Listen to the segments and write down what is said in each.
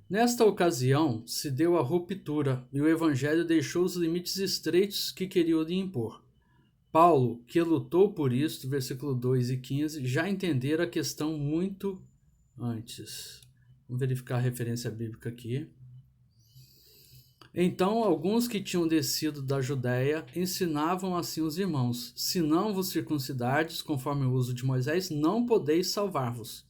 Nesta ocasião, se deu a ruptura e o evangelho deixou os limites estreitos que queriam lhe impor. Paulo, que lutou por isto, versículo 2 e 15, já entendera a questão muito antes. Vamos verificar a referência bíblica aqui. Então, alguns que tinham descido da Judéia ensinavam assim os irmãos: se não vos circuncidardes, conforme o uso de Moisés, não podeis salvar-vos.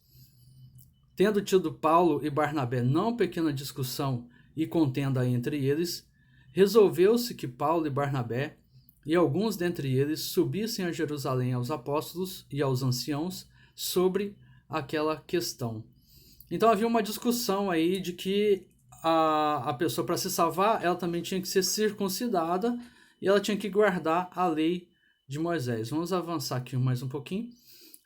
Tendo tido Paulo e Barnabé não pequena discussão e contenda entre eles, resolveu-se que Paulo e Barnabé e alguns dentre eles subissem a Jerusalém aos apóstolos e aos anciãos sobre aquela questão. Então havia uma discussão aí de que a pessoa, para se salvar, ela também tinha que ser circuncidada e ela tinha que guardar a lei de Moisés. Vamos avançar aqui mais um pouquinho.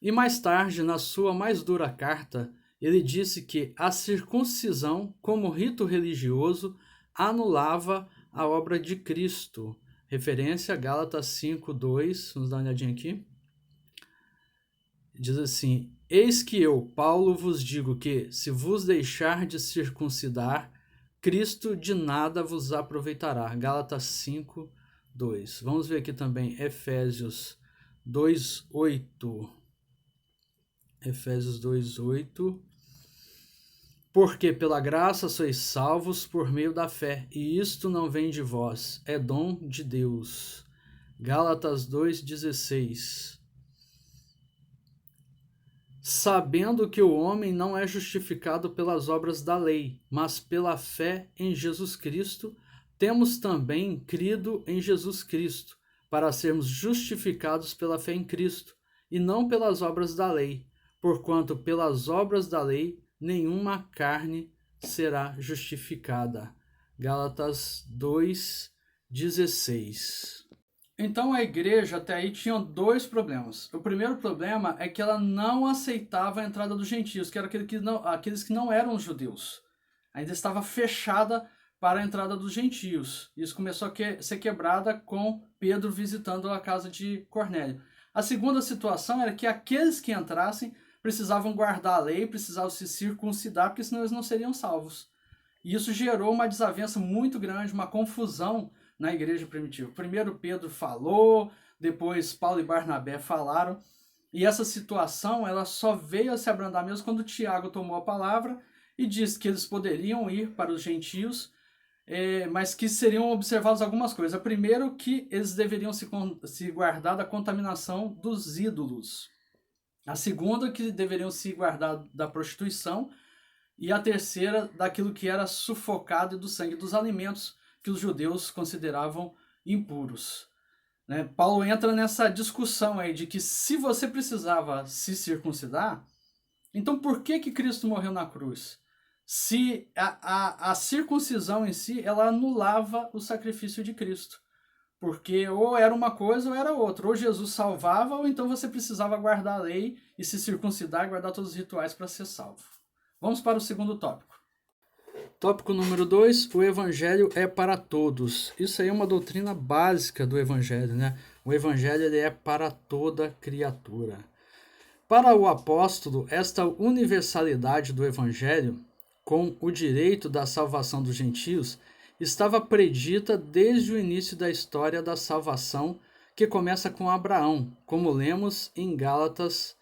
E mais tarde, na sua mais dura carta, ele disse que a circuncisão, como rito religioso, anulava a obra de Cristo. Referência a Gálatas 5:2. Vamos dar uma olhadinha aqui. Diz assim: eis que eu, Paulo, vos digo que, se vos deixar de circuncidar, Cristo de nada vos aproveitará. Gálatas 5:2. Vamos ver aqui também Efésios 2:8. Efésios 2:8. Porque pela graça sois salvos por meio da fé, e isto não vem de vós, é dom de Deus. Gálatas 2:16. Sabendo que o homem não é justificado pelas obras da lei, mas pela fé em Jesus Cristo, temos também crido em Jesus Cristo, para sermos justificados pela fé em Cristo, e não pelas obras da lei, porquanto pelas obras da lei nenhuma carne será justificada. Gálatas 2:16. Então a igreja até aí tinha dois problemas. O primeiro problema é que ela não aceitava a entrada dos gentios, que eram aqueles que não eram judeus. Ainda estava fechada para a entrada dos gentios. Isso começou a ser quebrada com Pedro visitando a casa de Cornélio. A segunda situação era que aqueles que entrassem precisavam guardar a lei, precisavam se circuncidar, porque senão eles não seriam salvos. E isso gerou uma desavença muito grande, uma confusão na igreja primitiva. Primeiro Pedro falou, depois Paulo e Barnabé falaram, e essa situação ela só veio a se abrandar mesmo quando Tiago tomou a palavra e disse que eles poderiam ir para os gentios, mas que seriam observadas algumas coisas. Primeiro, que eles deveriam se guardar da contaminação dos ídolos. A segunda, que deveriam se guardar da prostituição. E a terceira, daquilo que era sufocado e do sangue, dos alimentos que os judeus consideravam impuros. Né? Paulo entra nessa discussão aí de que se você precisava se circuncidar, então por que Cristo morreu na cruz? Se a circuncisão em si, ela anulava o sacrifício de Cristo. Porque ou era uma coisa ou era outra. Ou Jesus salvava, ou então você precisava guardar a lei e se circuncidar, guardar todos os rituais para ser salvo. Vamos para o segundo tópico. Tópico número 2, o evangelho é para todos. Isso aí é uma doutrina básica do evangelho, né? O evangelho ele é para toda criatura. Para o apóstolo, esta universalidade do evangelho, com o direito da salvação dos gentios, estava predita desde o início da história da salvação, que começa com Abraão, como lemos em Gálatas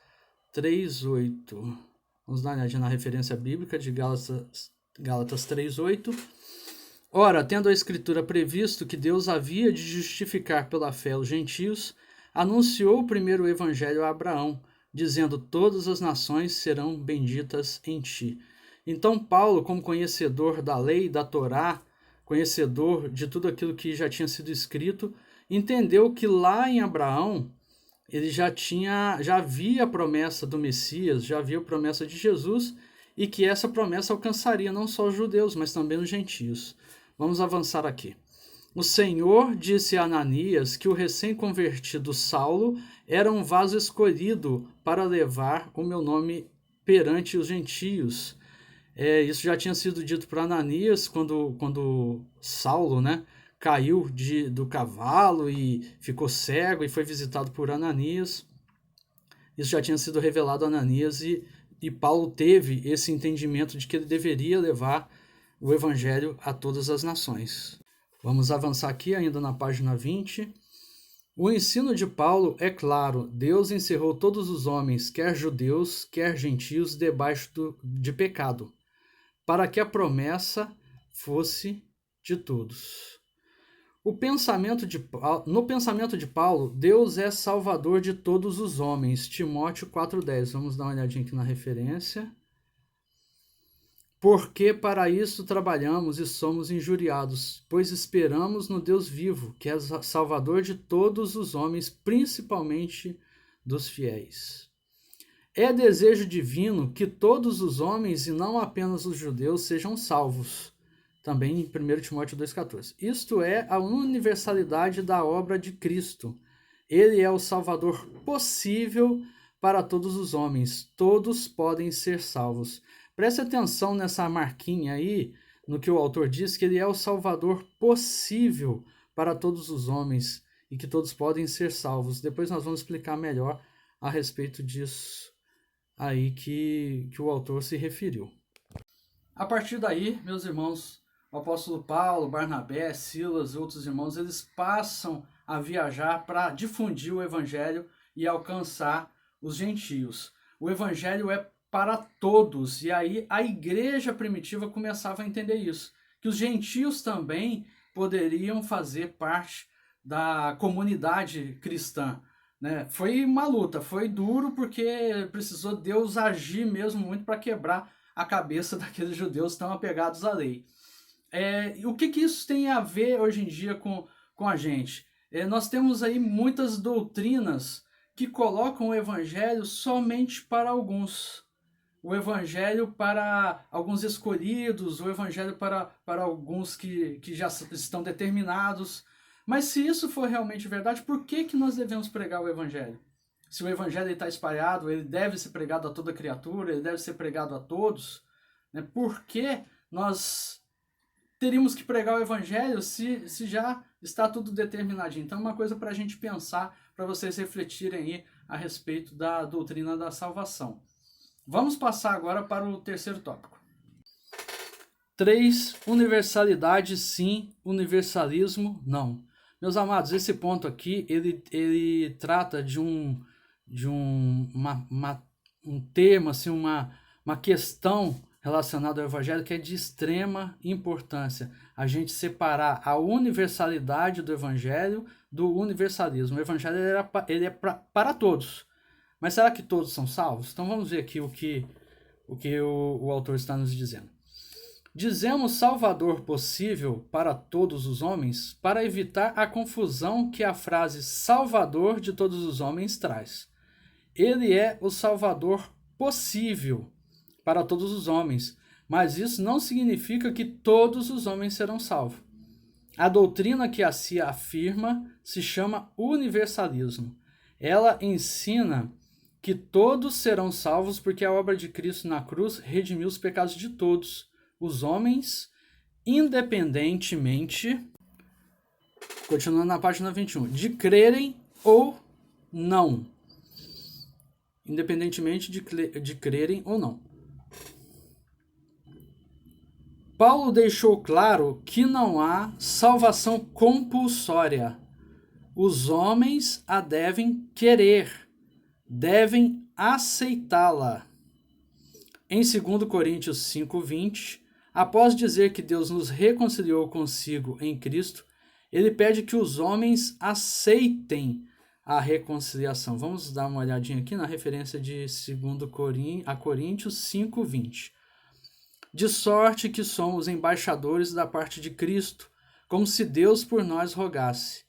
3:8. Vamos dar uma olhadinha na referência bíblica de Gálatas 3:8. Ora, tendo a Escritura previsto que Deus havia de justificar pela fé os gentios, anunciou primeiro o evangelho a Abraão, dizendo: todas as nações serão benditas em ti. Então Paulo, como conhecedor da lei, da Torá, conhecedor de tudo aquilo que já tinha sido escrito, entendeu que lá em Abraão ele já havia a promessa do Messias, já havia a promessa de Jesus, e que essa promessa alcançaria não só os judeus, mas também os gentios. Vamos avançar aqui. O Senhor disse a Ananias que o recém-convertido Saulo era um vaso escolhido para levar o meu nome perante os gentios. Isso já tinha sido dito para Ananias quando Saulo, né, caiu do cavalo e ficou cego e foi visitado por Ananias. Isso já tinha sido revelado a Ananias e Paulo teve esse entendimento de que ele deveria levar o evangelho a todas as nações. Vamos avançar aqui ainda na página 20. O ensino de Paulo é claro: Deus encerrou todos os homens, quer judeus, quer gentios, debaixo de pecado, para que a promessa fosse de todos. No pensamento de Paulo, Deus é salvador de todos os homens. Timóteo 4,10. Vamos dar uma olhadinha aqui na referência. Porque para isso trabalhamos e somos injuriados, pois esperamos no Deus vivo, que é salvador de todos os homens, principalmente dos fiéis. É desejo divino que todos os homens, e não apenas os judeus, sejam salvos. Também em 1 Timóteo 2,14. Isto é a universalidade da obra de Cristo. Ele é o Salvador possível para todos os homens. Todos podem ser salvos. Preste atenção nessa marquinha aí, no que o autor diz, que ele é o Salvador possível para todos os homens e que todos podem ser salvos. Depois nós vamos explicar melhor a respeito disso aí que o autor se referiu. A partir daí, meus irmãos, o apóstolo Paulo, Barnabé, Silas e outros irmãos, eles passam a viajar para difundir o evangelho e alcançar os gentios. O evangelho é para todos, e aí a igreja primitiva começava a entender isso, que os gentios também poderiam fazer parte da comunidade cristã. Né? Foi uma luta, foi duro porque precisou Deus agir mesmo muito para quebrar a cabeça daqueles judeus tão apegados à lei. O que isso tem a ver hoje em dia com a gente? Nós temos aí muitas doutrinas que colocam o evangelho somente para alguns. O evangelho para alguns escolhidos, o evangelho para alguns que já estão determinados. Mas se isso for realmente verdade, por que nós devemos pregar o evangelho? Se o evangelho está espalhado, ele deve ser pregado a toda criatura, ele deve ser pregado a todos. Né? Por que nós teríamos que pregar o evangelho se já está tudo determinadinho? Então é uma coisa para a gente pensar, para vocês refletirem aí a respeito da doutrina da salvação. Vamos passar agora para o terceiro tópico. 3. Universalidade sim, universalismo não. Meus amados, esse ponto aqui, ele trata de um termo, assim, uma questão relacionada ao evangelho que é de extrema importância. A gente separar a universalidade do evangelho do universalismo. O evangelho ele é para todos. Mas será que todos são salvos? Então vamos ver aqui o que o autor está nos dizendo. Dizemos Salvador possível para todos os homens para evitar a confusão que a frase Salvador de todos os homens traz. Ele é o Salvador possível para todos os homens, mas isso não significa que todos os homens serão salvos. A doutrina que assim afirma se chama universalismo. Ela ensina que todos serão salvos porque a obra de Cristo na cruz redimiu os pecados de todos os homens, independentemente, continuando na página 21, de crerem ou não. Independentemente de crerem ou não. Paulo deixou claro que não há salvação compulsória. Os homens a devem querer, devem aceitá-la. Em 2 Coríntios 5:20, após dizer que Deus nos reconciliou consigo em Cristo, ele pede que os homens aceitem a reconciliação. Vamos dar uma olhadinha aqui na referência de 2 Coríntios 5:20. De sorte que somos embaixadores da parte de Cristo, como se Deus por nós rogasse.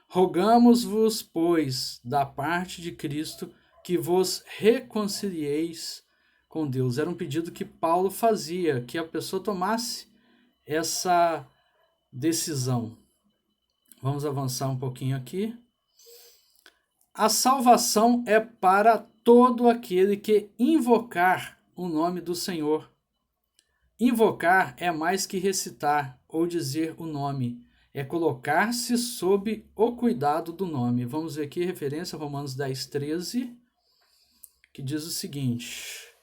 Rogamos-vos, pois, da parte de Cristo, que vos reconcilieis com Deus. Era um pedido que Paulo fazia, que a pessoa tomasse essa decisão. Vamos avançar um pouquinho aqui. A salvação é para todo aquele que invocar o nome do Senhor. Invocar é mais que recitar ou dizer o nome. É colocar-se sob o cuidado do nome. Vamos ver aqui referência a Romanos 10:13, que diz o seguinte: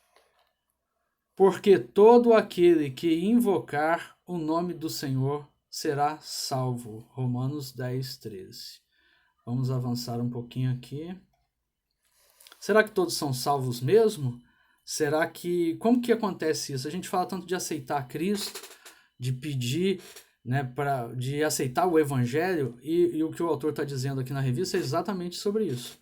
porque todo aquele que invocar o nome do Senhor será salvo. Romanos 10, 13. Vamos avançar um pouquinho aqui. Será que todos são salvos mesmo? Será que... Como que acontece isso? A gente fala tanto de aceitar Cristo, de pedir, né, de aceitar o Evangelho, e o que o autor está dizendo aqui na revista é exatamente sobre isso.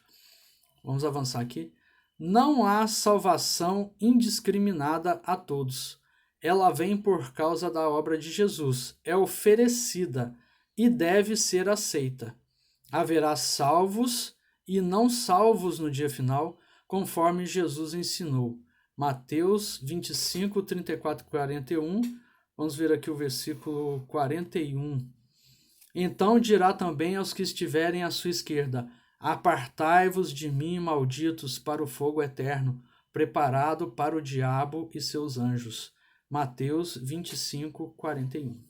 Vamos avançar aqui. Não há salvação indiscriminada a todos. Ela vem por causa da obra de Jesus, é oferecida e deve ser aceita. Haverá salvos e não salvos no dia final, conforme Jesus ensinou. Mateus 25, 34 e 41. Vamos ver aqui o versículo 41. Então dirá também aos que estiverem à sua esquerda: apartai-vos de mim, malditos, para o fogo eterno, preparado para o diabo e seus anjos. Mateus 25, 41.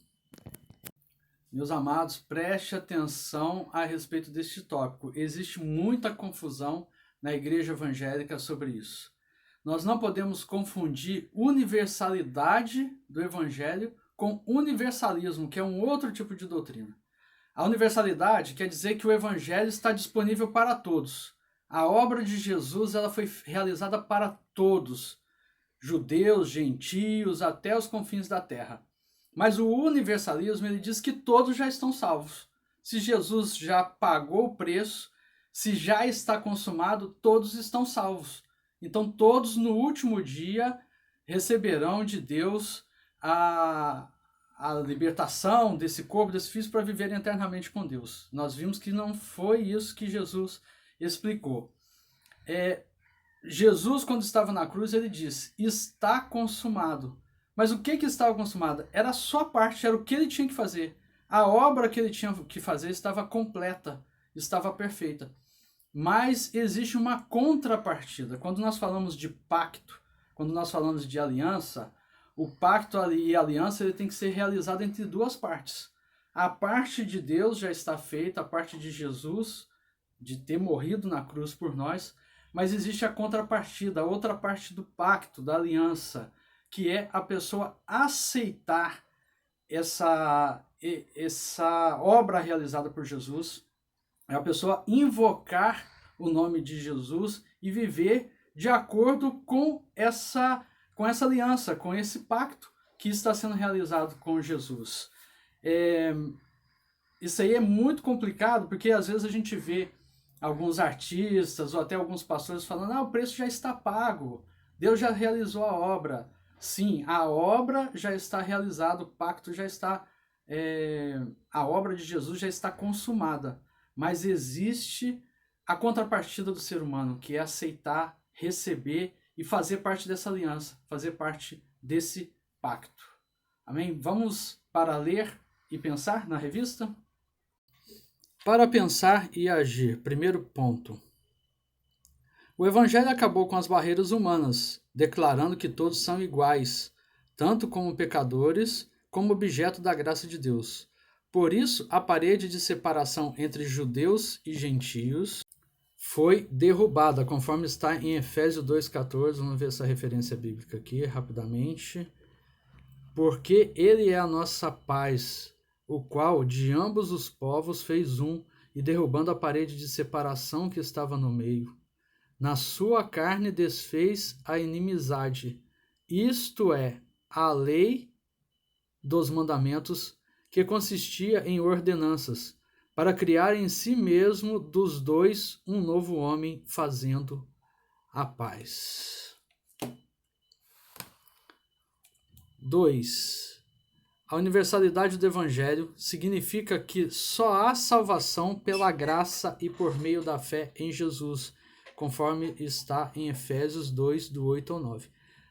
Meus amados, preste atenção a respeito deste tópico. Existe muita confusão na igreja evangélica sobre isso. Nós não podemos confundir universalidade do evangelho com universalismo, que é um outro tipo de doutrina. A universalidade quer dizer que o evangelho está disponível para todos. A obra de Jesus ela foi realizada para todos, judeus, gentios, até os confins da terra. Mas o universalismo ele diz que todos já estão salvos. Se Jesus já pagou o preço, se já está consumado, todos estão salvos. Então todos no último dia receberão de Deus a libertação desse corpo, desse físico, para viverem eternamente com Deus. Nós vimos que não foi isso que Jesus explicou. Jesus, quando estava na cruz, ele disse: está consumado. Mas o que estava consumado? Era a sua parte, era o que ele tinha que fazer. A obra que ele tinha que fazer estava completa, estava perfeita. Mas existe uma contrapartida. Quando nós falamos de pacto, quando nós falamos de aliança, o pacto e a aliança ele tem que ser realizado entre duas partes. A parte de Deus já está feita, a parte de Jesus, de ter morrido na cruz por nós, mas existe a contrapartida, a outra parte do pacto, da aliança, que é a pessoa aceitar essa obra realizada por Jesus, é a pessoa invocar o nome de Jesus e viver de acordo com essa aliança, com esse pacto que está sendo realizado com Jesus. Isso aí é muito complicado, porque às vezes a gente vê alguns artistas ou até alguns pastores falando: o preço já está pago, Deus já realizou a obra. Sim, a obra já está realizada, o pacto já está, a obra de Jesus já está consumada, mas existe a contrapartida do ser humano, que é aceitar, receber e fazer parte dessa aliança, fazer parte desse pacto. Amém? Vamos para ler e pensar na revista? Para pensar e agir, primeiro ponto. O Evangelho acabou com as barreiras humanas, declarando que todos são iguais, tanto como pecadores, como objeto da graça de Deus. Por isso, a parede de separação entre judeus e gentios foi derrubada, conforme está em Efésios 2,14. Vamos ver essa referência bíblica aqui rapidamente. Porque ele é a nossa paz, o qual de ambos os povos fez um, e derrubando a parede de separação que estava no meio, na sua carne desfez a inimizade, isto é, a lei dos mandamentos, que consistia em ordenanças, para criar em si mesmo dos dois um novo homem, fazendo a paz. 2. A universalidade do Evangelho significa que só há salvação pela graça e por meio da fé em Jesus, conforme está em Efésios 2, do 8 ao 9.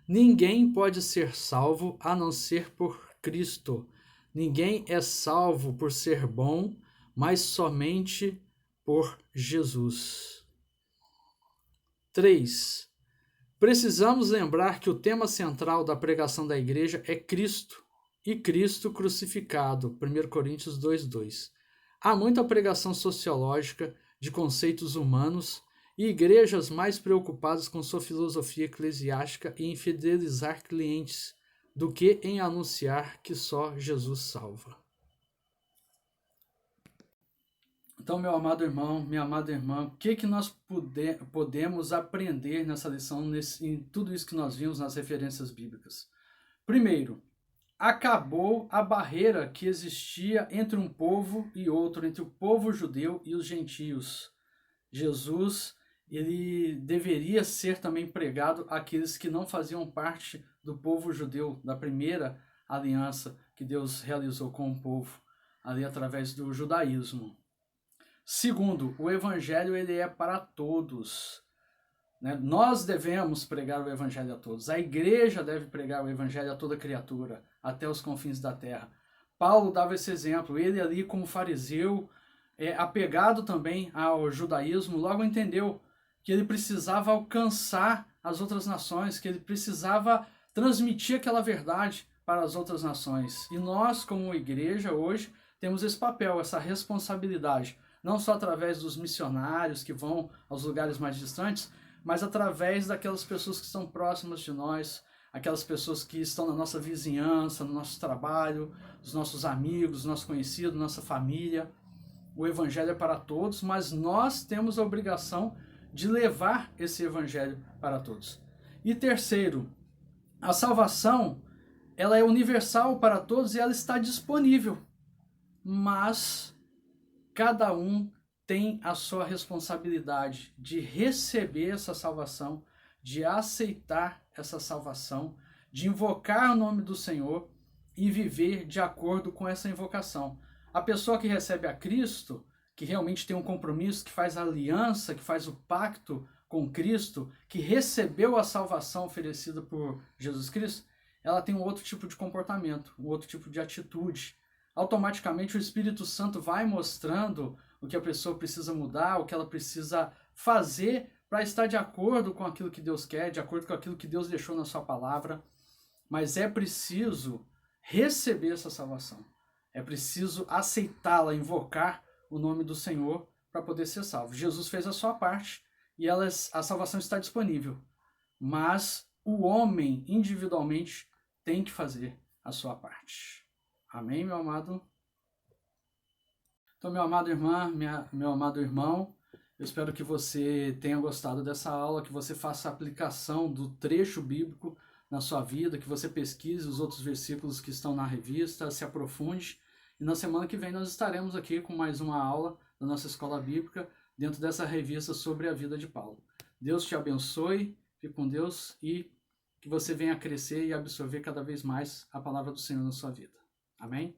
Ninguém pode ser salvo a não ser por Cristo. Ninguém é salvo por ser bom, mas somente por Jesus. 3. Precisamos lembrar que o tema central da pregação da igreja é Cristo e Cristo crucificado, 1 Coríntios 2:2. Há muita pregação sociológica de conceitos humanos e igrejas mais preocupadas com sua filosofia eclesiástica e em fidelizar clientes do que em anunciar que só Jesus salva. Então, meu amado irmão, minha amada irmã, o que nós podemos aprender nessa lição, em tudo isso que nós vimos nas referências bíblicas? Primeiro, acabou a barreira que existia entre um povo e outro, entre o povo judeu e os gentios. Jesus, ele deveria ser também pregado àqueles que não faziam parte do povo judeu, da primeira aliança que Deus realizou com o povo, ali através do judaísmo. Segundo, o evangelho ele é para todos. Né? Nós devemos pregar o evangelho a todos. A igreja deve pregar o evangelho a toda criatura, até os confins da terra. Paulo dava esse exemplo. Ele ali como fariseu, apegado também ao judaísmo, logo entendeu que ele precisava alcançar as outras nações, que ele precisava transmitir aquela verdade para as outras nações. E nós, como igreja, hoje, temos esse papel, essa responsabilidade, não só através dos missionários que vão aos lugares mais distantes, mas através daquelas pessoas que estão próximas de nós, aquelas pessoas que estão na nossa vizinhança, no nosso trabalho, os nossos amigos, nossos conhecidos, nossa família. O evangelho é para todos, mas nós temos a obrigação de levar esse evangelho para todos. E terceiro, a salvação, ela é universal para todos e ela está disponível, mas cada um tem a sua responsabilidade de receber essa salvação, de aceitar essa salvação, de invocar o nome do Senhor e viver de acordo com essa invocação. A pessoa que recebe a Cristo, que realmente tem um compromisso, que faz a aliança, que faz o pacto com Cristo, que recebeu a salvação oferecida por Jesus Cristo, ela tem um outro tipo de comportamento, um outro tipo de atitude. Automaticamente o Espírito Santo vai mostrando o que a pessoa precisa mudar, o que ela precisa fazer para estar de acordo com aquilo que Deus quer, de acordo com aquilo que Deus deixou na sua palavra. Mas é preciso receber essa salvação. É preciso aceitá-la, invocar o nome do Senhor para poder ser salvo. Jesus fez a sua parte e a salvação está disponível. Mas o homem, individualmente, tem que fazer a sua parte. Amém, meu amado? Então, meu amado irmã, meu amado irmão, eu espero que você tenha gostado dessa aula, que você faça a aplicação do trecho bíblico na sua vida, que você pesquise os outros versículos que estão na revista, se aprofunde. E na semana que vem nós estaremos aqui com mais uma aula da nossa escola bíblica, dentro dessa revista sobre a vida de Paulo. Deus te abençoe, fique com Deus e que você venha crescer e absorver cada vez mais a palavra do Senhor na sua vida. Amém?